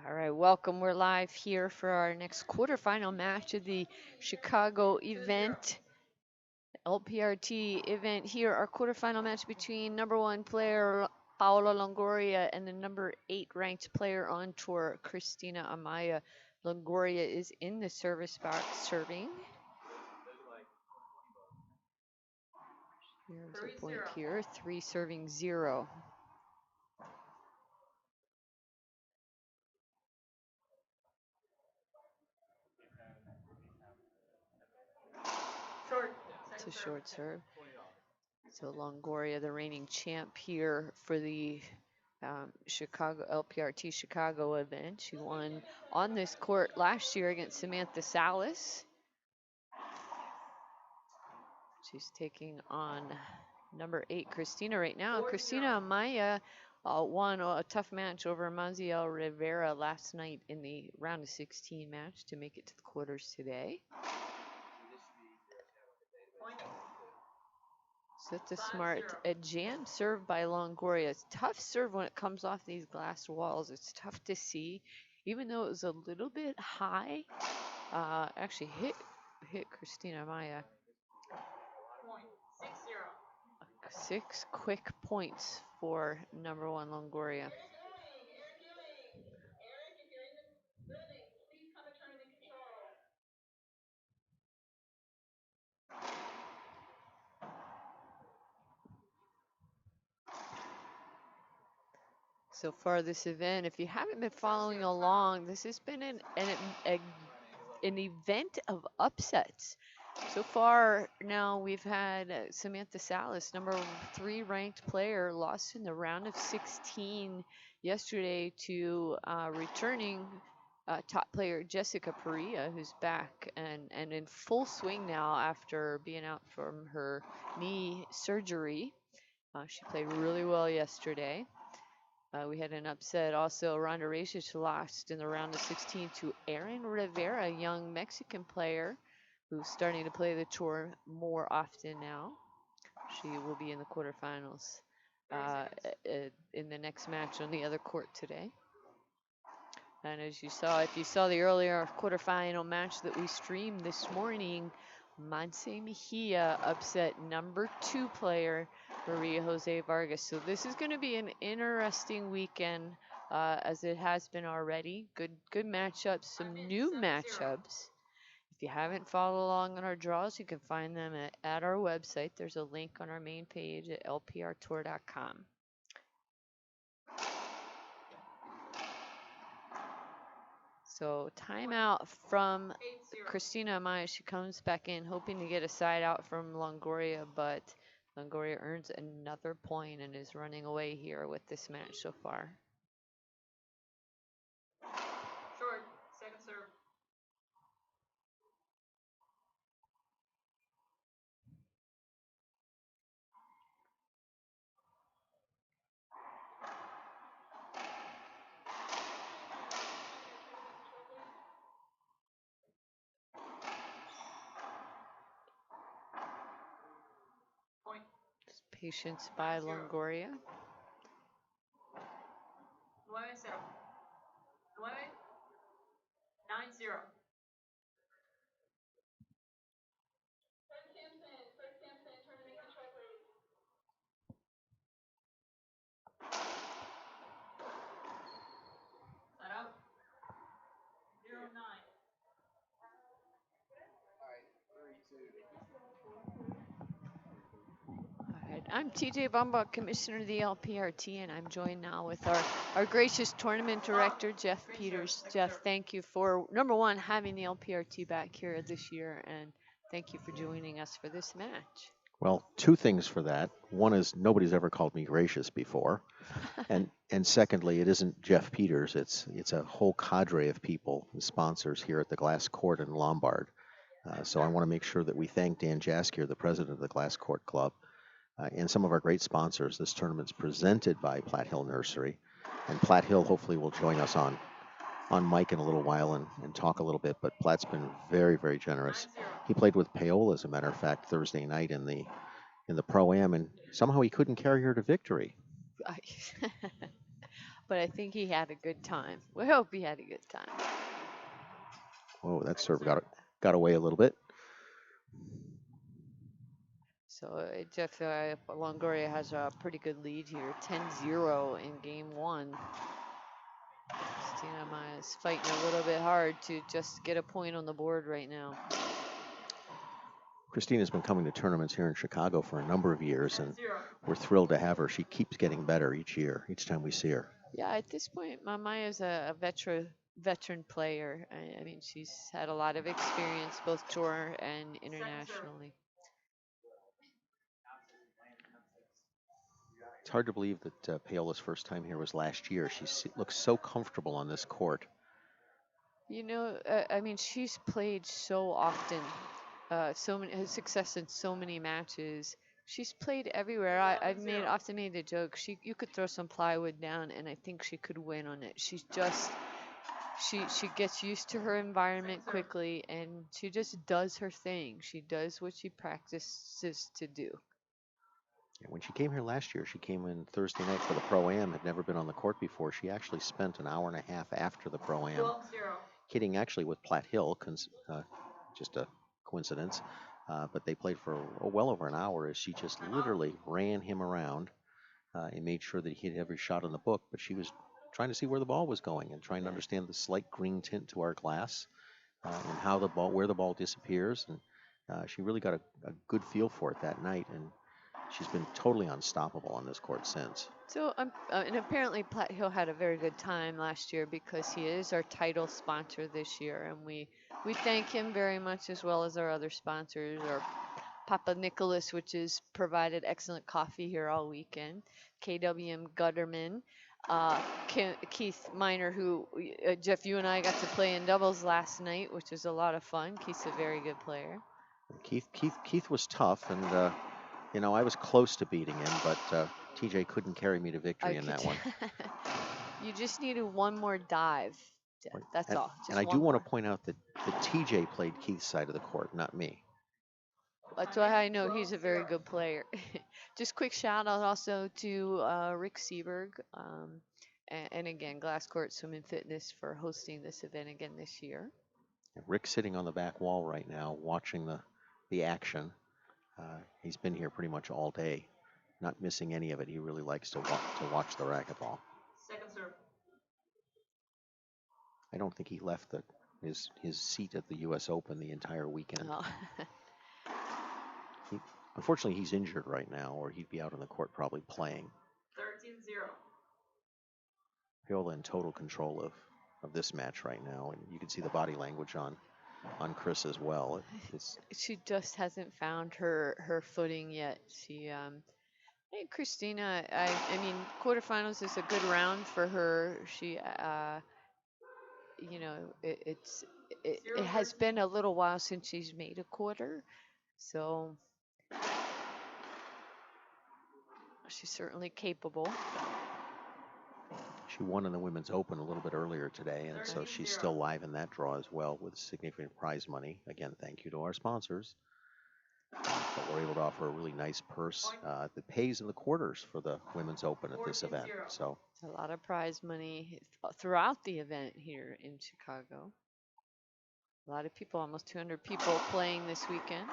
All right, welcome. We're live here for our next quarterfinal match of the Chicago event, LPRT event here. Our quarterfinal match between #1 player Paola Longoria and the #8 ranked player on tour, Christina Amaya. Longoria is in the service box serving. Here's a point here, 3 serving 0. It's a short serve. So Longoria, the reigning champ here for the Chicago LPRT Chicago event. She won on this court last year against Samantha Salas. She's taking on #8 Christina right now. Christina Amaya won a tough match over Maziel Rivera last night in the round of 16 match to make it to the quarters today. Set the smart. A jam serve by Longoria. It's tough serve when it comes off these glass walls. It's tough to see, even though it was a little bit high. Actually hit Christina Amaya. 6 quick points for #1 Longoria. So far this event, if you haven't been following along, this has been an event of upsets. So far now we've had Samantha Salas, #3 ranked player, lost in the round of 16 yesterday to returning top player Jessica Perea, who's back and in full swing now after being out from her knee surgery. She played really well yesterday. We had an upset also. Ronda Racic lost in the round of 16 to Erin Rivera, a young Mexican player who's starting to play the tour more often now. She will be in the quarterfinals in the next match on the other court today. And as you saw, if you saw the earlier quarterfinal match that we streamed this morning, Monse Mejia upset #2 player Maria Jose Vargas. So this is going to be an interesting weekend, as it has been already. Good matchups, some new matchups. If you haven't followed along on our draws, you can find them at our website. There's a link on our main page at lprtour.com. So timeout from Christina Amaya. She comes back in hoping to get a side out from Longoria, but Longoria earns another point and is running away here with this match so far. Short, second serve. Point. Patience by Longoria. 9-0. 9-0. Set up. 0-9. All right, I'm TJ Bumbach, Commissioner of the LPRT, and I'm joined now with our gracious tournament director, Jeff Peters. Jeff, thank you for, #1, having the LPRT back here this year, and thank you for joining us for this match. Well, two things for that. One is nobody's ever called me gracious before, and secondly, it isn't Jeff Peters. It's a whole cadre of people, sponsors here at the Glass Court in Lombard. So I want to make sure that we thank Dan Jaskier, the president of the Glass Court Club, and some of our great sponsors. This tournament's presented by Platte Hill Nursery, and Platte Hill hopefully will join us on mic in a little while and talk a little bit. But Platte's been very, very generous. He played with Paola, as a matter of fact, Thursday night in the Pro-Am, and somehow he couldn't carry her to victory. but I think he had a good time. We hope he had a good time. Whoa, that serve got away a little bit. So Jeff Longoria has a pretty good lead here, 10-0 in game one. Christina Amaya is fighting a little bit hard to just get a point on the board right now. Christina's been coming to tournaments here in Chicago for a number of years, and we're thrilled to have her. She keeps getting better each year, each time we see her. Yeah, at this point, Amaya is a veteran player. I mean, she's had a lot of experience, both tour and internationally. It's hard to believe that Paola's first time here was last year. She looks so comfortable on this court. You know, I mean, she's played so often, so many has success in so many matches. She's played everywhere. I've often made the joke. You could throw some plywood down, and I think she could win on it. She's just she gets used to her environment quickly, and she just does her thing. She does what she practices to do. When she came here last year, she came in Thursday night for the Pro-Am, had never been on the court before. She actually spent an hour and a half after the Pro-Am hitting actually with Platt Hill, just a coincidence, but they played for well over an hour as she just literally ran him around and made sure that he hit every shot in the book, but she was trying to see where the ball was going and trying to understand the slight green tint to our glass and how where the ball disappears, and she really got a good feel for it that night, and she's been totally unstoppable on this court since. So, and apparently Platt Hill had a very good time last year because he is our title sponsor this year, and we thank him very much, as well as our other sponsors, or Papa Nicholas, which has provided excellent coffee here all weekend, KWM Gutterman, Keith Miner, who Jeff, you and I got to play in doubles last night, which was a lot of fun. Keith's a very good player. Keith was tough, and you know, I was close to beating him, but TJ couldn't carry me to victory in that one. You just needed one more dive. That's all. And I do want to point out that TJ played Keith's side of the court, not me. That's why I know he's a very good player. Just quick shout out also to Rick Seberg, and again, Glass Court Swim and Fitness for hosting this event again this year. Rick's sitting on the back wall right now watching the action. He's been here pretty much all day, not missing any of it. He really likes to watch the racquetball. Second serve. I don't think he left his seat at the U.S. Open the entire weekend. Oh. Unfortunately, he's injured right now, or he'd be out on the court probably playing. 13-0. Paola in total control of this match right now, and you can see the body language on Chris as well. She just hasn't found her footing yet. Hey, Christina, I mean, quarterfinals is a good round for her. She, you know, it has been a little while since she's made a quarter, so she's certainly capable. She won in the Women's Open a little bit earlier today, and so she's still live in that draw as well with significant prize money. Again, thank you to our sponsors. But we're able to offer a really nice purse that pays in the quarters for the Women's Open at this event. So a lot of prize money throughout the event here in Chicago. A lot of people, almost 200 people playing this weekend.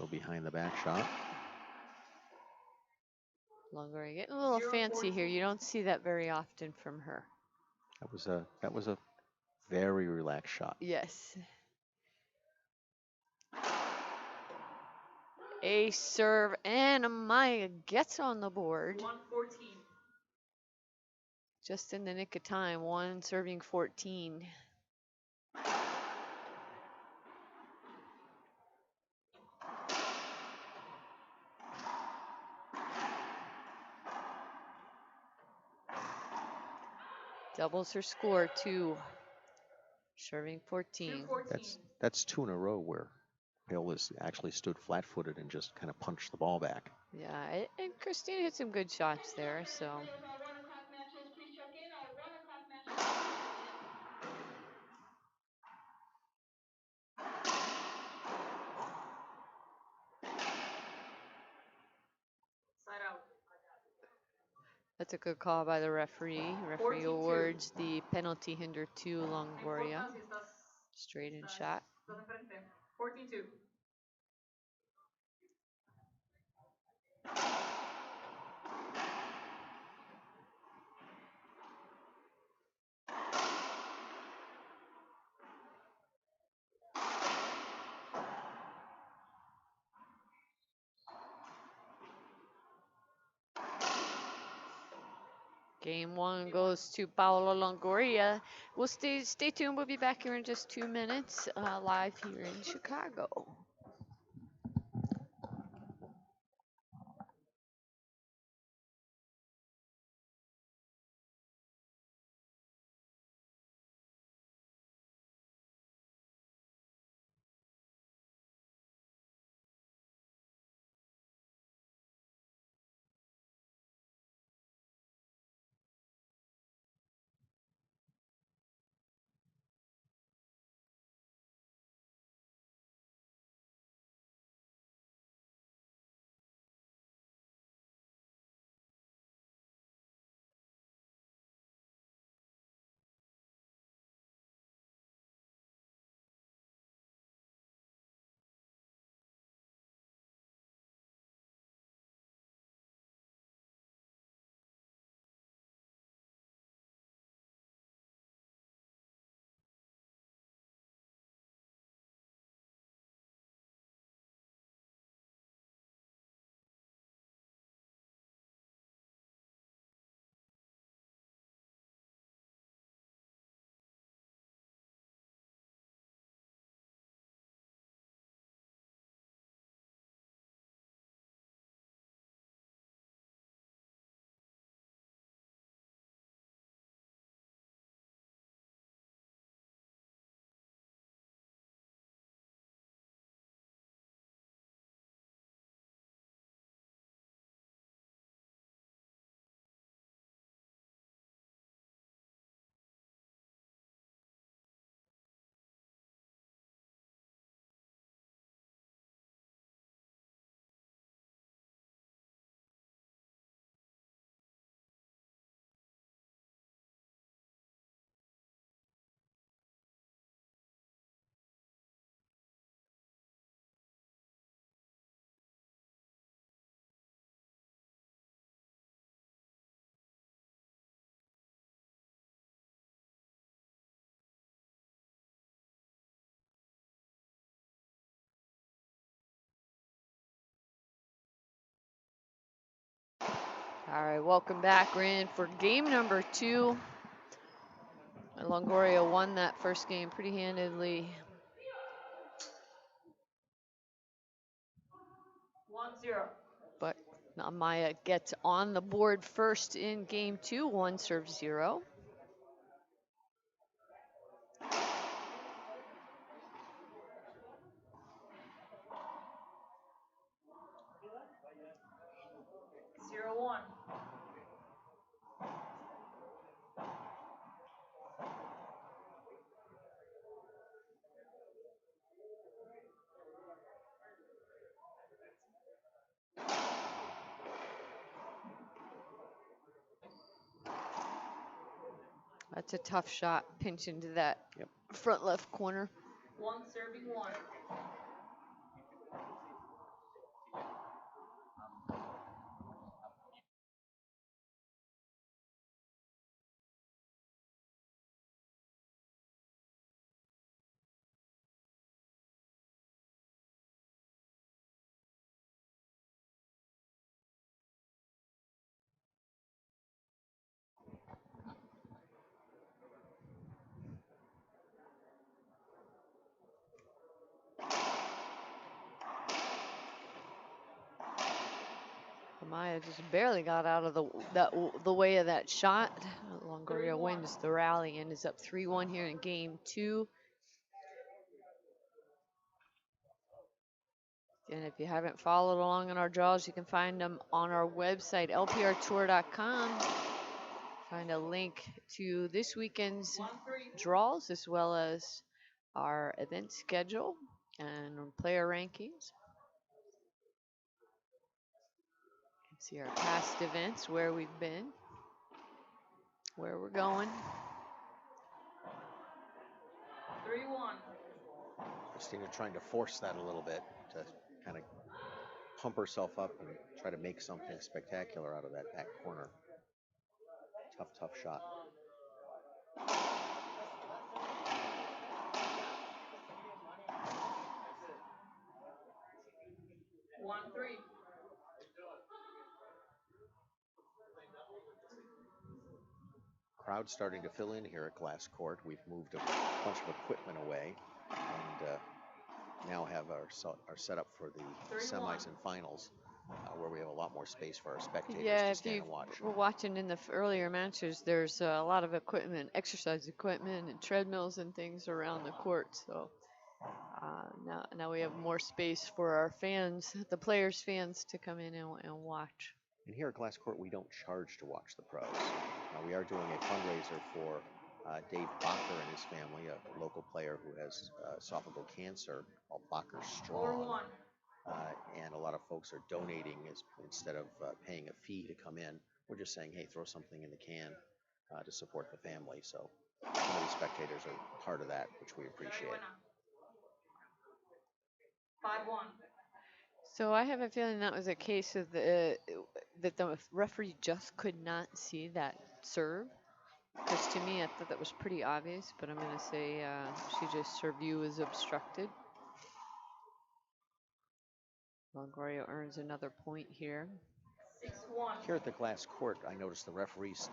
Go behind the back shot. Longoria getting a little fancy here. You don't see that very often from her. That was a very relaxed shot. Yes. A serve, and Amaya gets on the board. 1-14. Just in the nick of time. One serving 14. Doubles her score, 2. Serving 14. That's 2 in a row where Paola's actually stood flat-footed and just kind of punched the ball back. Yeah, and Christina hit some good shots there, so. That's a good call by the referee. Referee 14-2. awards the penalty hinder to No Longoria. importa si estás, Straight in shot. estás enfrente. 14-2. Game one goes to Paolo Longoria. We'll stay tuned. We'll be back here in just 2 minutes, live here in Chicago. All right, welcome back. We're in for game number 2. Longoria won that first game pretty handedly. 1-0. But Amaya gets on the board first in game 2, 1-0. Zero one. That's a tough shot, pinch into that front left corner. One serving one. Amaya just barely got out of the way of that shot. Longoria wins the rally and is up 3-1 here in game 2. And if you haven't followed along in our draws, you can find them on our website, lprtour.com. Find a link to this weekend's 1-3. draws as well as our event schedule and player rankings. You can see our past events where we've been. where we're going. 3-1. Christina trying to force that a little bit to kind of pump herself up and try to make something spectacular out of that back corner. Tough shot. 1-3. Crowd starting to fill in here at Glass Court. We've moved a bunch of equipment away and now have our setup for the 31. semis and finals, where we have a lot more space for our spectators Yeah, to if stand you and watch. were watching in the earlier matches, there's a lot of equipment, exercise equipment, and treadmills and things around the court. So now we have more space for our fans, the players' fans, to come in and watch. And here at Glass Court, we don't charge to watch the pros. We are doing a fundraiser for Dave Bacher and his family, a local player who has esophageal cancer, called Bacher Strong. 4-1. And a lot of folks are donating instead of paying a fee to come in. We're just saying, hey, throw something in the can to support the family. So some of the spectators are part of that, which we appreciate. 5-1. So I have a feeling that was a case of that the referee just could not see that serve. Because to me, I thought that was pretty obvious, but I'm going to say her view was obstructed. Longoria earns another point here. 6-1. Here at the Glass Court, I noticed the referees.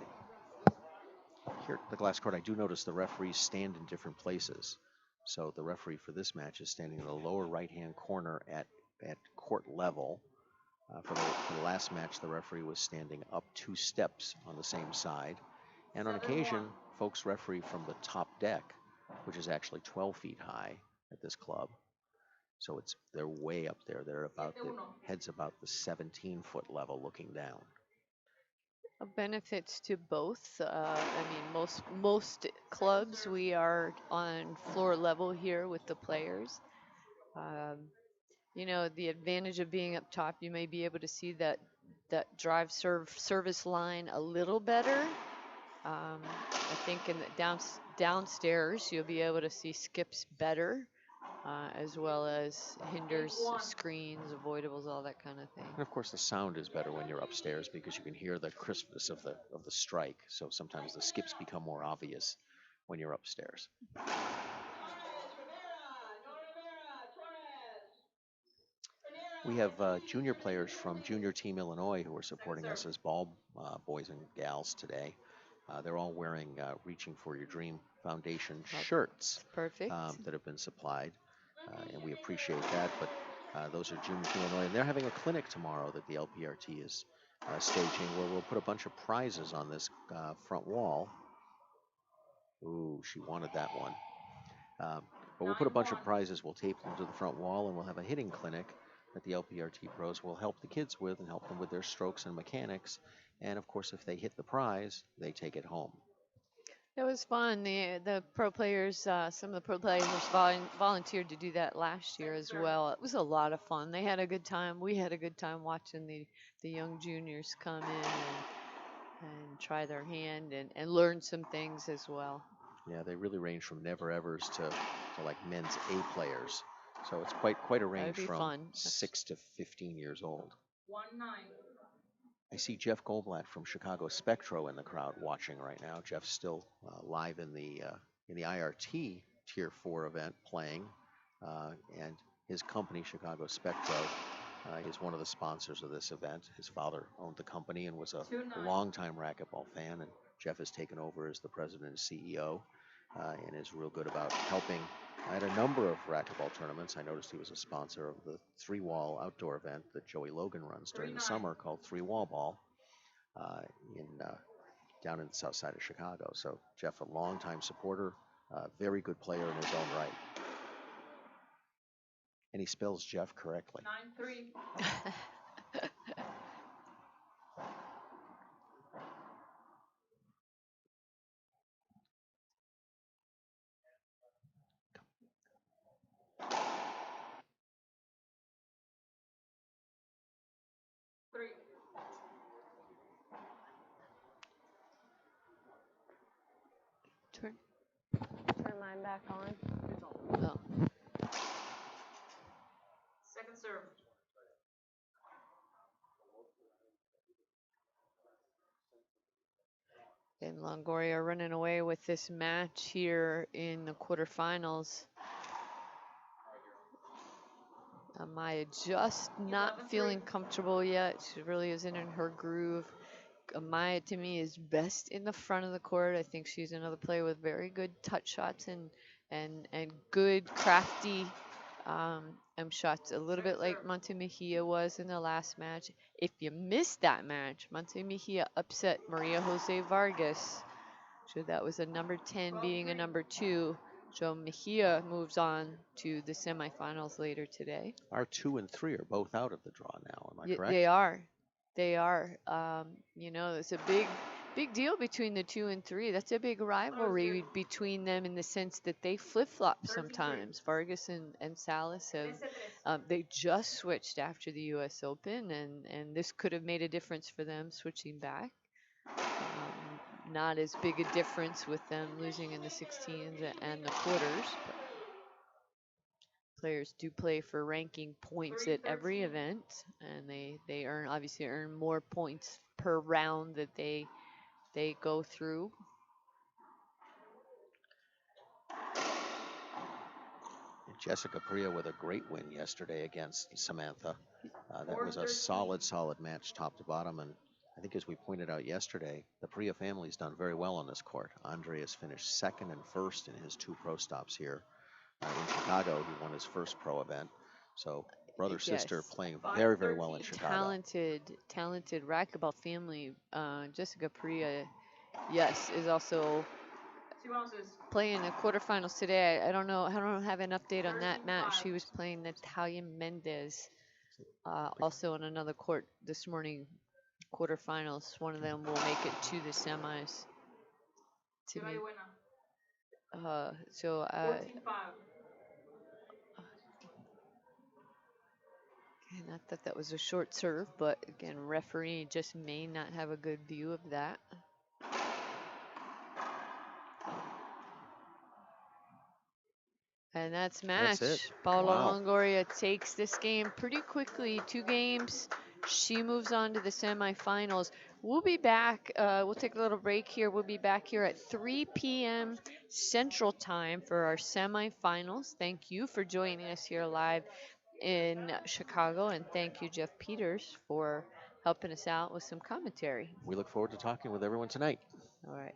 Here at the Glass Court, I do notice the referees stand in different places. So the referee for this match is standing in the lower right-hand corner at court level. For the last match, the referee was standing up 2 steps on the same side. And on occasion, folks referee from the top deck, which is actually 12 feet high at this club. So they're way up there. They're heads about the 17-foot level looking down. Benefits to both. I mean, most clubs, we are on floor level here with the players. You know, the advantage of being up top, you may be able to see that drive service line a little better. I think in the downstairs, you'll be able to see skips better, as well as hinders, screens, avoidables, all that kind of thing. And of course, the sound is better when you're upstairs because you can hear the crispness of the strike. So sometimes the skips become more obvious when you're upstairs. We have junior players from Junior Team Illinois who are supporting us as ball boys and gals today. They're all wearing Reaching for Your Dream Foundation shirts. Perfect. That have been supplied, and we appreciate that. But those are Junior Team Illinois, and they're having a clinic tomorrow that the LPRT is staging, where we'll put a bunch of prizes on this front wall. Ooh, she wanted that one. But we'll put a bunch of prizes, we'll tape them to the front wall, and we'll have a hitting clinic that the LPRT pros will help the kids with and help them with their strokes and mechanics. And of course, if they hit the prize, they take it home. It was fun. The pro players, some of the pro players volunteered to do that last year as well. It was a lot of fun. They had a good time. We had a good time watching the young juniors come in and try their hand and learn some things as well. Yeah, they really range from never-evers to like men's A players. So it's quite a range from fun. 6 to 15 years old. 1-9. I see Jeff Goldblatt from Chicago Spectro in the crowd watching right now. Jeff's still live in the IRT Tier 4 event playing, and his company, Chicago Spectro, is one of the sponsors of this event. His father owned the company and was a longtime racquetball fan, and Jeff has taken over as the president and CEO, and is real good about helping at a number of racquetball tournaments. I noticed he was a sponsor of the 3-wall outdoor event that Joey Logan runs during the summer called 3-Wall Ball down in the south side of Chicago. So Jeff, a longtime supporter, very good player in his own right. And he spells Jeff correctly. 9-3. time back on? Oh. Second serve. And Longoria running away with this match here in the quarterfinals. Amaya just not feeling comfortable yet. She really isn't in her groove. Amaya, to me, is best in the front of the court. I think she's another player with very good touch shots and good crafty shots. A little bit like Monte Mejia was in the last match. If you missed that match, Monte Mejia upset Maria Jose Vargas. So that was a number 10 beating a number 2. So Mejia moves on to the semifinals later today. Our 2 and 3 are both out of the draw now. Am I correct? They are. They are. You know, it's a big deal between the 2 and 3. That's a big rivalry between them in the sense that they flip-flop sometimes. Vargas and Salas have, they just switched after the U.S. Open, and this could have made a difference for them switching back. Not as big a difference with them losing in the 16s and the quarters. But players do play for ranking points at every event, and they obviously earn more points per round that they go through. Jessica Priya with a great win yesterday against Samantha. That was a solid match top to bottom, and I think as we pointed out yesterday, the Priya family's done very well on this court. Andre has finished second and first in his 2 pro stops here. In Chicago, he won his first pro event. So brother, sister playing very well in Chicago. Talented racquetball family. Jessica Priya, yes, is also playing the quarterfinals today. I don't have an update on that match. She was playing Natalia Mendez, also on another court this morning. Quarterfinals. One of them will make it to the semis. To me. Not that that was a short serve, but again, referee just may not have a good view of that. And that's match. That's it. Paula Wow. Longoria takes this game pretty quickly. 2 games. She moves on to the semifinals. We'll be back. We'll take a little break here. We'll be back here at 3 p.m. Central Time for our semifinals. Thank you for joining us here live in Chicago, and thank you, Jeff Peters, for helping us out with some commentary. We look forward to talking with everyone tonight. All right.